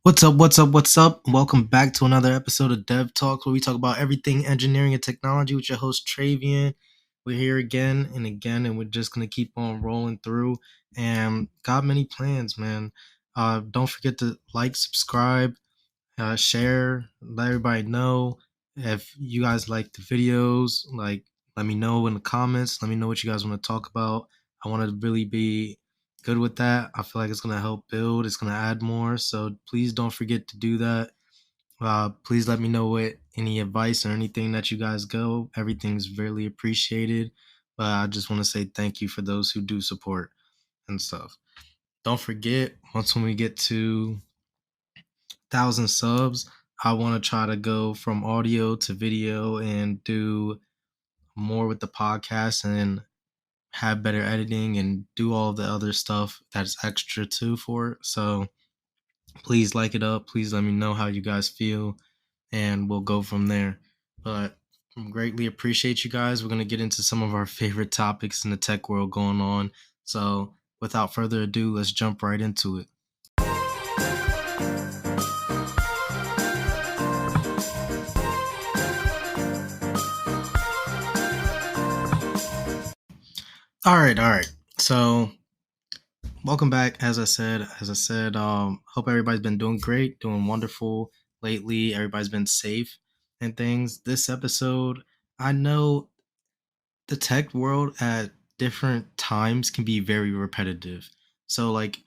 What's up? What's up? What's up? Welcome back to another episode of Dev Talks, where we talk about everything engineering and technology with your host Travian. We're here again and again, and we're just gonna keep on rolling through. And got many plans, man. Don't forget to like, subscribe, share, let everybody know if you guys like the videos. Like, let me know in the comments. Let me know what you guys want to talk about. I want to really be good with that. I feel like it's gonna help build. It's gonna add more. So please don't forget to do that. Please let me know what any advice or anything that you guys go. Everything's really appreciated. But I just want to say thank you for those who do support and stuff. Don't forget, once when we get to 1,000 subs, I want to try to go from audio to video and do more with the podcast and have better editing and do all the other stuff that's extra too for it. So please like it up. Please let me know how you guys feel and we'll go from there. But I greatly appreciate you guys. We're going to get into some of our favorite topics in the tech world going on. So without further ado, let's jump right into it. All right. So welcome back. As I said, hope everybody's been doing great, doing wonderful lately. Everybody's been safe and things. This episode, I know the tech world at different times can be very repetitive. So like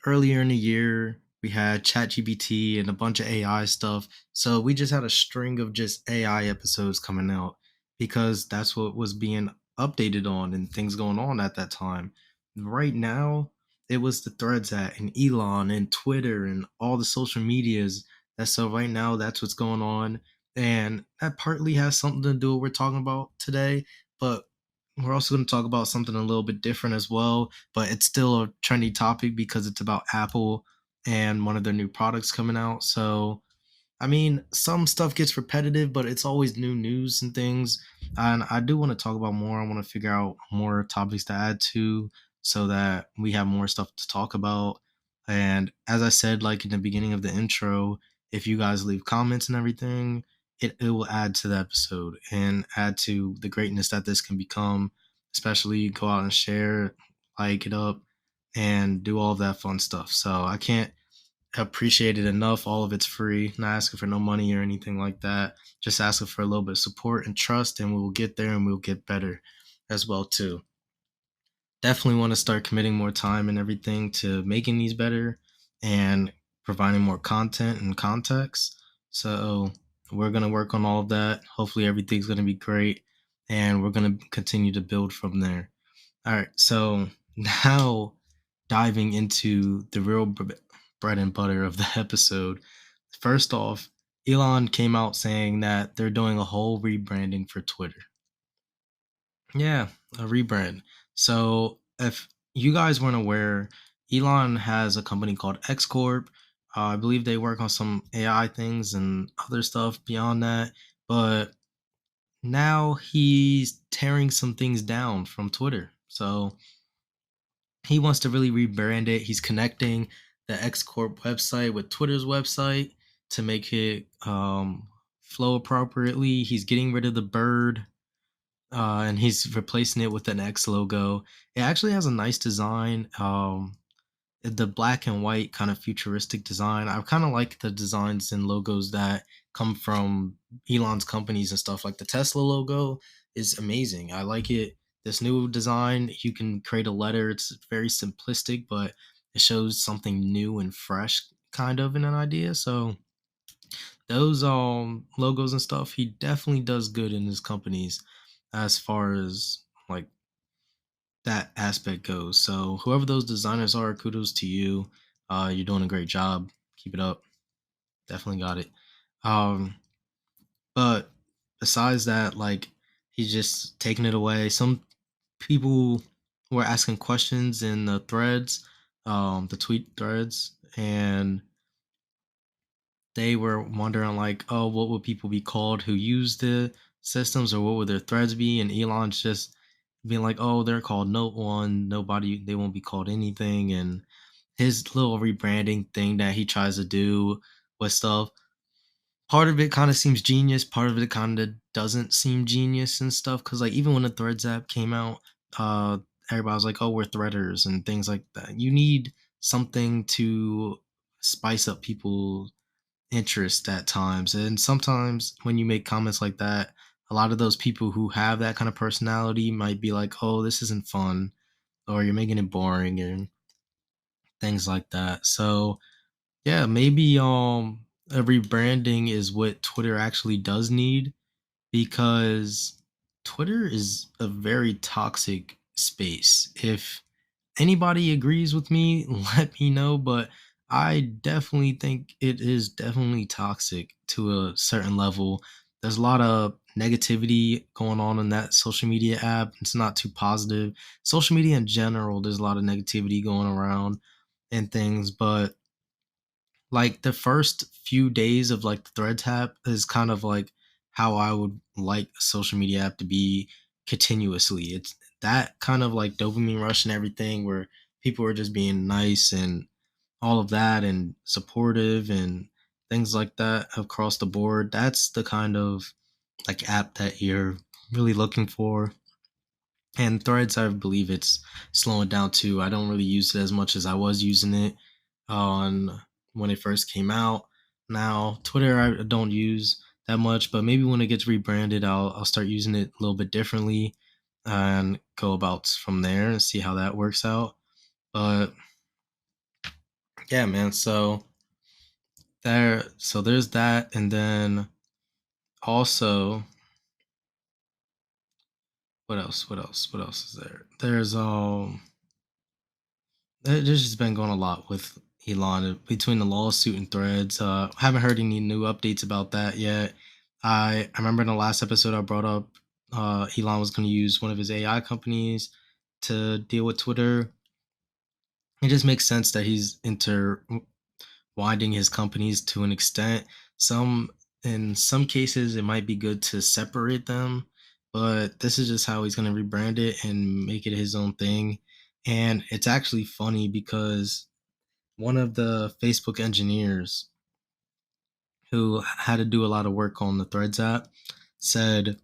earlier in the year, we had ChatGPT and a bunch of AI stuff. So we just had a string of just AI episodes coming out because that's what was being updated on and things going on at that time. Right now, it was the threads at and Elon and Twitter and all the social medias. That's so right now that's what's going on. And that partly has something to do with what we're talking about today. But we're also going to talk about something a little bit different as well, but it's still a trendy topic because it's about Apple and one of their new products coming out. So, I mean, some stuff gets repetitive, but it's always new news and things. And I do want to talk about more. I want to figure out more topics to add to so that we have more stuff to talk about. And as I said, like in the beginning of the intro, if you guys leave comments and everything, it will add to the episode and add to the greatness that this can become. Especially go out and share, like it up, and do all of that fun stuff. So I can't appreciate it enough. All of it's free, not asking for no money or anything like that. Just asking for a little bit of support and trust, and we will get there and we'll get better as well too. Definitely want to start committing more time and everything to making these better and providing more content and context. So we're gonna work on all of that. Hopefully everything's gonna be great, and we're gonna continue to build from there. All right, so now diving into the real bread and butter of the episode. First off, Elon came out saying that they're doing a whole rebranding for Twitter. Yeah, a rebrand. So if you guys weren't aware, Elon has a company called X Corp. I believe they work on some AI things and other stuff beyond that. But now he's tearing some things down from Twitter. So he wants to really rebrand it. He's connecting the X Corp website with Twitter's website to make it flow appropriately. He's getting rid of the bird and he's replacing it with an X logo. It actually has a nice design. The black and white kind of futuristic design. I kind of like the designs and logos that come from Elon's companies and stuff. Like the Tesla logo is amazing. I like it. This new design, you can create a letter. It's very simplistic, but it shows something new and fresh, kind of in an idea. So those logos and stuff, he definitely does good in his companies as far as like that aspect goes. So whoever those designers are, kudos to you. You're doing a great job. Keep it up. Definitely got it. Um, but besides that, like he's just taking it away. Some people were asking questions in the threads, the tweet threads, and they were wondering like, oh, what would people be called who use the systems, or what would their threads be? And Elon's just being like, oh, they're called no one, nobody, they won't be called anything, and his little rebranding thing that he tries to do with stuff, part of it kind of seems genius, part of it kind of doesn't seem genius and stuff. Cause like even when the Threads app came out, uh, everybody was like, "Oh, we're threaders" and things like that. You need something to spice up people's interest at times, and sometimes when you make comments like that, a lot of those people who have that kind of personality might be like, "Oh, this isn't fun," or "You're making it boring," and things like that. So yeah, maybe a rebranding is what Twitter actually does need, because Twitter is a very toxic space. If anybody agrees with me, let me know, but I definitely think it is definitely toxic to a certain level. There's a lot of negativity going on in that social media app. It's not too positive. Social media in general, there's a lot of negativity going around and things, but like the first few days of like the Threads app is kind of like how I would like a social media app to be continuously. It's that kind of like dopamine rush and everything where people are just being nice and all of that and supportive and things like that across the board. That's the kind of like app that you're really looking for. And Threads, I believe it's slowing down too. I don't really use it as much as I was using it on when it first came out. Now, Twitter I don't use that much, but maybe when it gets rebranded, I'll start using it a little bit differently and go about from there and see how that works out. But yeah, man. So there's that, and then also what else? What else? What else is there? There's just been going a lot with Elon between the lawsuit and Threads. Haven't heard any new updates about that yet. I remember in the last episode I brought up Elon was going to use one of his AI companies to deal with Twitter. It just makes sense that he's interwinding his companies to an extent. Some in some cases it might be good to separate them, but this is just how he's going to rebrand it and make it his own thing. And it's actually funny because one of the Facebook engineers who had to do a lot of work on the Threads app said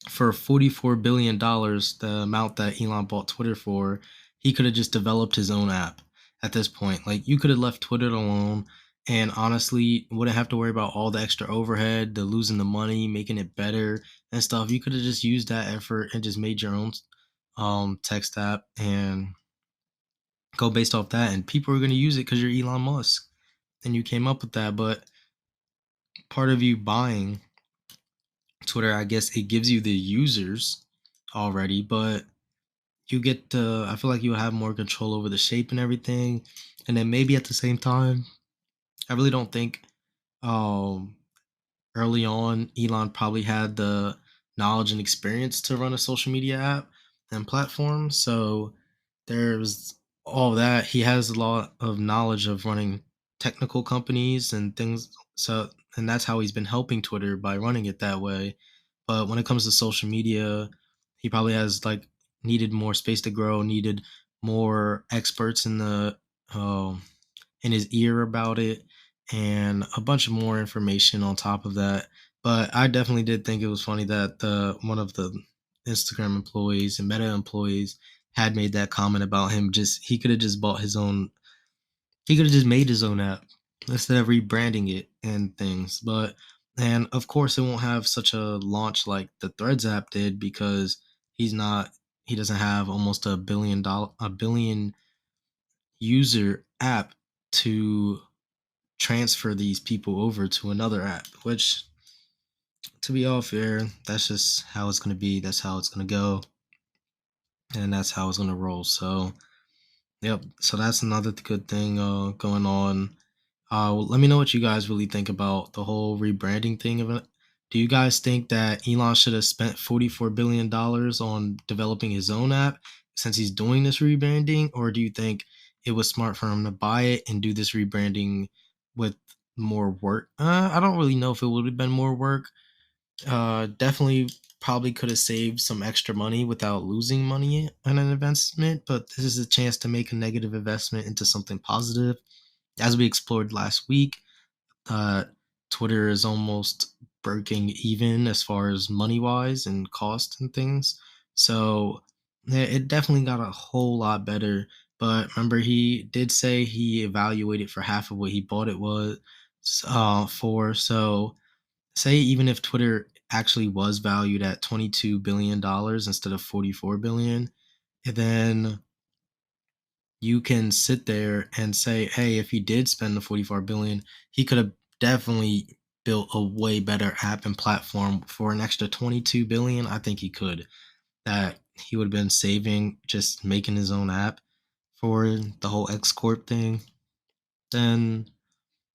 for $44 billion, the amount that Elon bought Twitter for, he could have just developed his own app at this point. Like, you could have left Twitter alone and honestly wouldn't have to worry about all the extra overhead, the losing the money, making it better and stuff. You could have just used that effort and just made your own text app and go based off that. And people are going to use it because you're Elon Musk and you came up with that. But part of you buying Twitter, I guess it gives you the users already, but you get to, I feel like you have more control over the shape and everything. And then maybe at the same time, I really don't think um early on Elon probably had the knowledge and experience to run a social media app and platform. So there's all that. He has a lot of knowledge of running technical companies and things. So, and that's how he's been helping Twitter by running it that way. But when it comes to social media, he probably has like needed more space to grow, needed more experts um, in his ear about it, and a bunch of more information on top of that. But I definitely did think it was funny that the one of the Instagram employees and Meta employees had made that comment about him. Just he could have just bought his own. He could have just made his own app instead of rebranding it and things. But and of course it won't have such a launch like the Threads app did because he's not. He doesn't have almost a billion user app to transfer these people over to another app, which, to be all fair, that's just how it's going to be. That's how it's going to go. And that's how it's going to roll. So, yep. So that's another good thing going on. Well, let me know what you guys really think about the whole rebranding thing of it. Do you guys think that Elon should have spent $44 billion on developing his own app since he's doing this rebranding? Or do you think it was smart for him to buy it and do this rebranding with more work? I don't really know if it would have been more work, Definitely probably could have saved some extra money without losing money on an investment, but this is a chance to make a negative investment into something positive. As we explored last week, uh, Twitter is almost breaking even as far as money wise and cost and things. So yeah, it definitely got a whole lot better. But remember, he did say he evaluated for half of what he bought it was for. So say even if Twitter actually was valued at $22 billion instead of 44 billion, and then you can sit there and say, hey, if he did spend the 44 billion, he could have definitely built a way better app and platform for an extra 22 billion. I think he could. That he would have been saving just making his own app for the whole X Corp thing. Then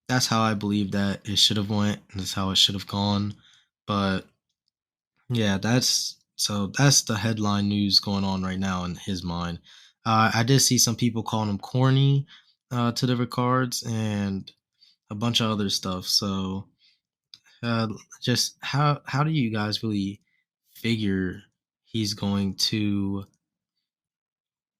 that's how I believe that it should have went. And that's how it should have gone. But yeah, that's the headline news going on right now in his mind. I did see some people calling him corny to the regards and a bunch of other stuff. So, uh, just how do you guys really figure he's going to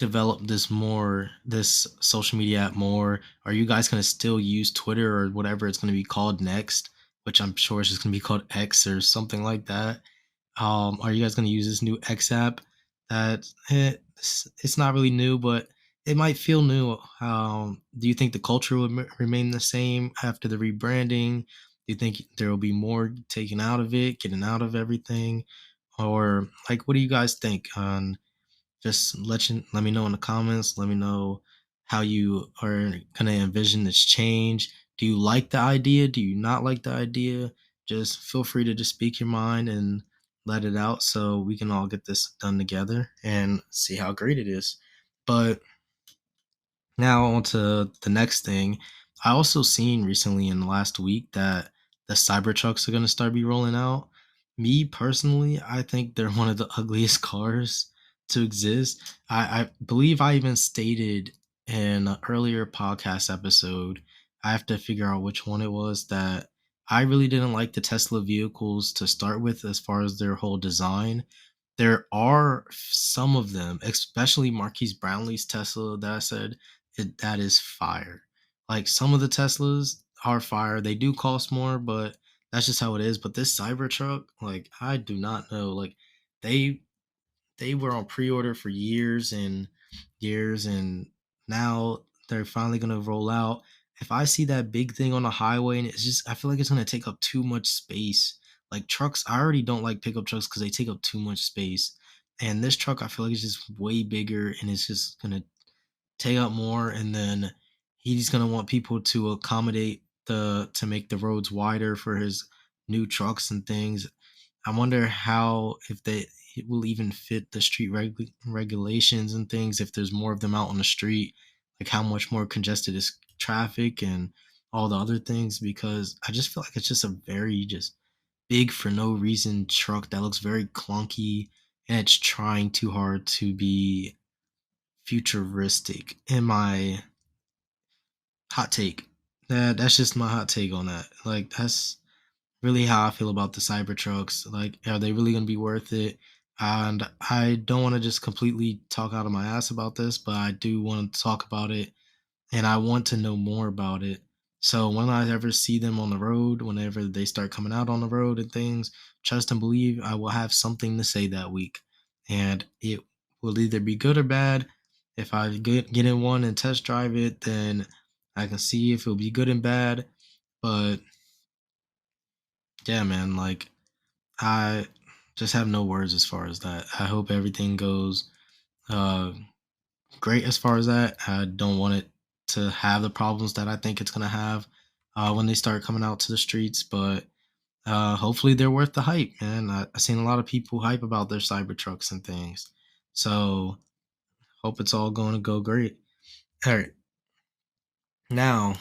develop this social media app more? Are you guys going to still use Twitter or whatever it's going to be called next? Which I'm sure it's just going to be called X or something like that. Are you guys going to use this new X app that it's not really new, but it might feel new? Do you think the culture will remain the same after the rebranding? Do you think there will be more taken out of it, getting out of everything? Or like, what do you guys think? Just let me know in the comments. Let me know how you are gonna envision this change. Do you like the idea? Do you not like the idea? Just feel free to just speak your mind and let it out so we can all get this done together and see how great it is. But now on to the next thing. I also seen recently in the last week that the Cybertrucks are gonna start be rolling out. Me personally, I think they're one of the ugliest cars to exist. I believe I even stated in an earlier podcast episode, I have to figure out which one it was, that I really didn't like the Tesla vehicles to start with as far as their whole design. There are some of them, especially Marquise Brownlee's Tesla that I said that is fire. Like some of the Teslas are fire. They do cost more, but that's just how it is. But this Cybertruck, like I do not know. Like they they were on pre-order for years and years, and now they're finally gonna roll out. If I see that big thing on the highway and it's just, I feel like it's gonna take up too much space. Like trucks, I already don't like pickup trucks because they take up too much space. And this truck, I feel like it's just way bigger and it's just gonna take up more. And then he's gonna want people to accommodate to make the roads wider for his new trucks and things. I wonder how if they it will even fit the street regulations and things if there's more of them out on the street, like how much more congested is traffic and all the other things, because I just feel like it's just a very just big for no reason truck that looks very clunky and it's trying too hard to be futuristic. In my hot take, that's just my hot take on that. Like that's really how I feel about the Cybertrucks. Like, are they really going to be worth it? And I don't want to just completely talk out of my ass about this, but I do want to talk about it and I want to know more about it. So when I ever see them on the road, whenever they start coming out on the road and things, trust and believe I will have something to say that week. And it will either be good or bad. If I get in one and test drive it, then I can see if it'll be good and bad. But yeah, man, like I just have no words as far as that. I hope everything goes uh, great as far as that. I don't want it to have the problems that I think it's gonna have when they start coming out to the streets. But hopefully they're worth the hype, man. I've seen a lot of people hype about their Cybertrucks and things. So hope it's all going to go great. All right, now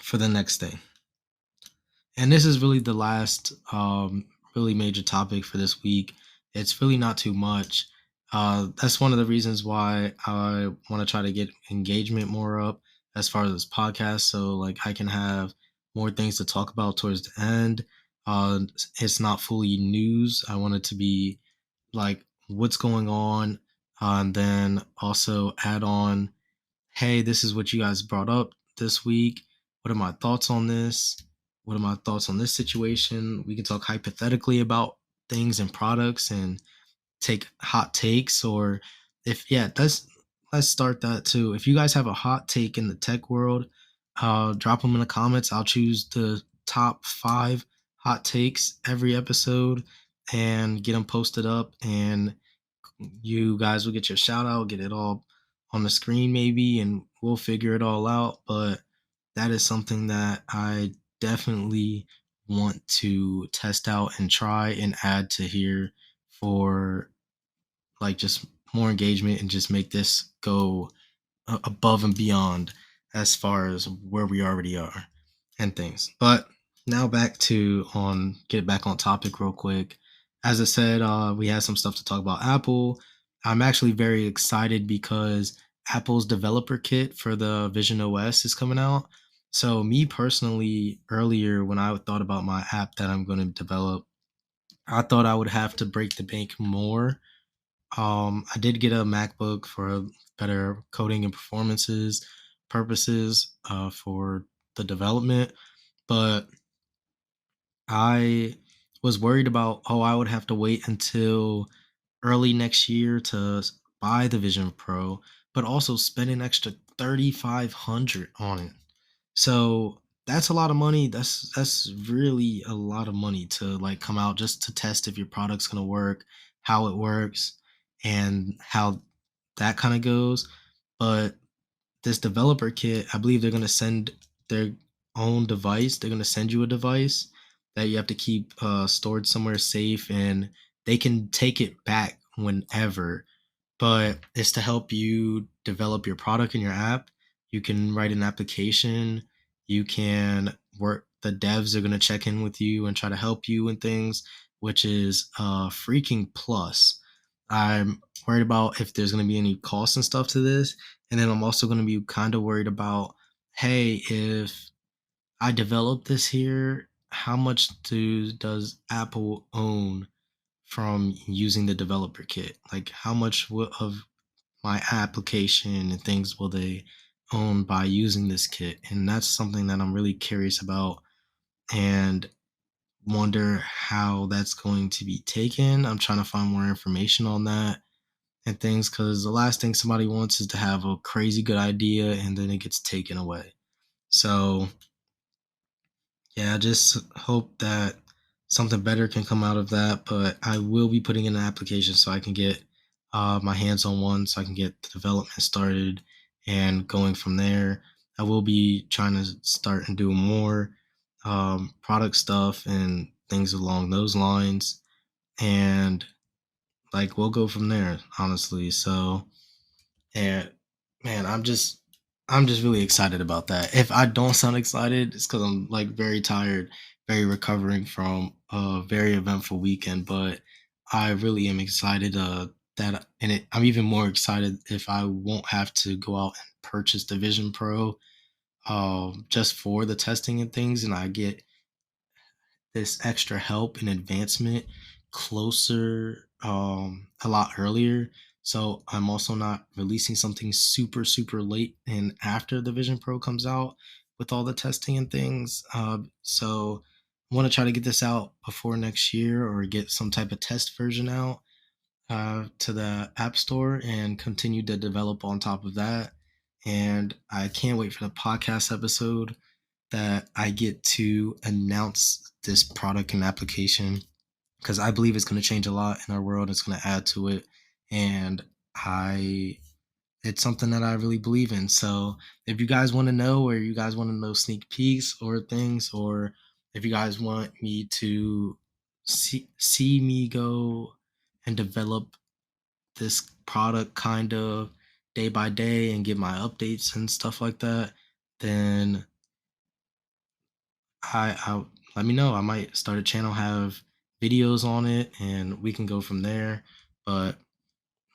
for the next thing. And this is really the last really major topic for this week. It's really not too much. That's one of the reasons why I want to try to get engagement more up as far as this podcast, so like I can have more things to talk about towards the end. It's not fully news. I want it to be like what's going on, and then also add on, hey, this is what you guys brought up this week. What are my thoughts on this? What are my thoughts on this situation? We can talk hypothetically about things and products and take hot takes. Or if, yeah, let's start that too. If you guys have a hot take in the tech world, drop them in the comments. I'll choose the top 5 hot takes every episode and get them posted up, and you guys will get your shout out, get it all on the screen maybe, and we'll figure it all out. But that is something that I definitely want to test out and try and add to here for like just more engagement and just make this go above and beyond as far as where we already are and things. But now back to on get back on topic real quick. As I said, we had some stuff to talk about Apple. I'm actually very excited because Apple's developer kit for the Vision OS is coming out. So me personally, earlier when I thought about my app that I'm going to develop, I thought I would have to break the bank more. I did get a MacBook for better coding and performances purposes for the development, but I was worried about, oh, I would have to wait until early next year to buy the Vision Pro, but also spend an extra 3,500 on it. So that's a lot of money. That's really a lot of money to like come out just to test if your product's gonna work, how it works, and how that kind of goes. But this developer kit, I believe they're gonna send their own device. They're gonna send you a device that you have to keep stored somewhere safe, and they can take it back whenever, but it's to help you develop your product and your app. You can write an application. You can work. The devs are going to check in with you and try to help you and things, which is freaking plus. I'm worried about if there's going to be any costs and stuff to this. And then I'm also going to be kind of worried about, hey, if I develop this here, how much does Apple own from using the developer kit? Like, how much of my application and things will they own by using this kit? And that's something that I'm really curious about and wonder how that's going to be taken. I'm trying to find more information on that and things, because the last thing somebody wants is to have a crazy good idea and then it gets taken away. So yeah, I just hope that something better can come out of that. But I will be putting in an application so I can get my hands on one, so I can get the development started and going from there. I will be trying to start and do more product stuff and things along those lines. And like we'll go from there, honestly. So, and man, I'm just really excited about that. If I don't sound excited, it's because I'm like very tired, very recovering from a very eventful weekend. But I really am excited that, and I'm even more excited if I won't have to go out and purchase the Vision Pro just for the testing and things, and I get this extra help and advancement closer a lot earlier. So I'm also not releasing something super late and after the Vision Pro comes out with all the testing and things. So I want to try to get this out before next year or get some type of test version out to the App Store and continue to develop on top of that. And I can't wait for the podcast episode that I get to announce this product and application, because I believe it's going to change a lot in our world. It's going to add to it, and I it's something that I really believe in. So if you guys want to know, or you guys want to know sneak peeks or things, or if you guys want me to see me go and develop this product kind of day by day and get my updates and stuff like that, then I let me know. I might start a channel, have videos on it, and we can go from there. But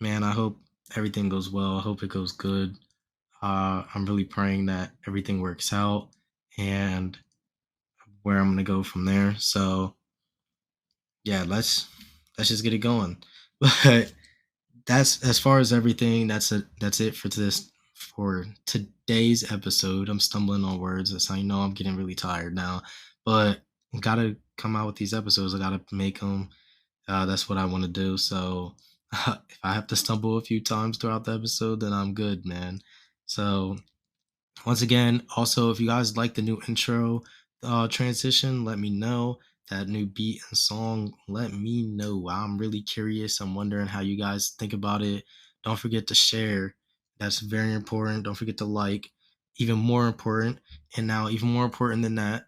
man, I hope everything goes well. I hope it goes good. I'm really praying that everything works out and where I'm gonna go from there. So yeah, let's just get it going. But that's as far as everything. That's it for today's episode. I'm stumbling on words. That's how you know I'm getting really tired now. But gotta come out with these episodes. I gotta make them. That's what I want to do. So if I have to stumble a few times throughout the episode, then I'm good, man. So once again, also, if you guys like the new intro transition, let me know. That new beat and song, let me know. I'm really curious. I'm wondering how you guys think about it. Don't forget to share. That's very important. Don't forget to like. Even more important. And now, even more important than that,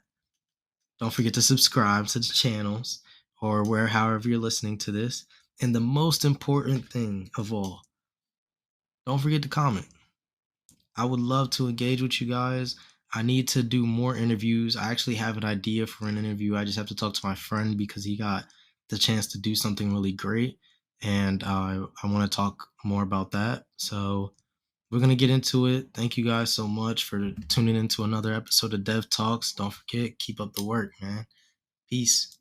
don't forget to subscribe to the channels or where, however, you're listening to this. And the most important thing of all, don't forget to comment. I would love to engage with you guys. I need to do more interviews. I actually have an idea for an interview. I just have to talk to my friend because he got the chance to do something really great. And I want to talk more about that. So we're going to get into it. Thank you guys so much for tuning into another episode of Dev Talks. Don't forget, keep up the work, man. Peace.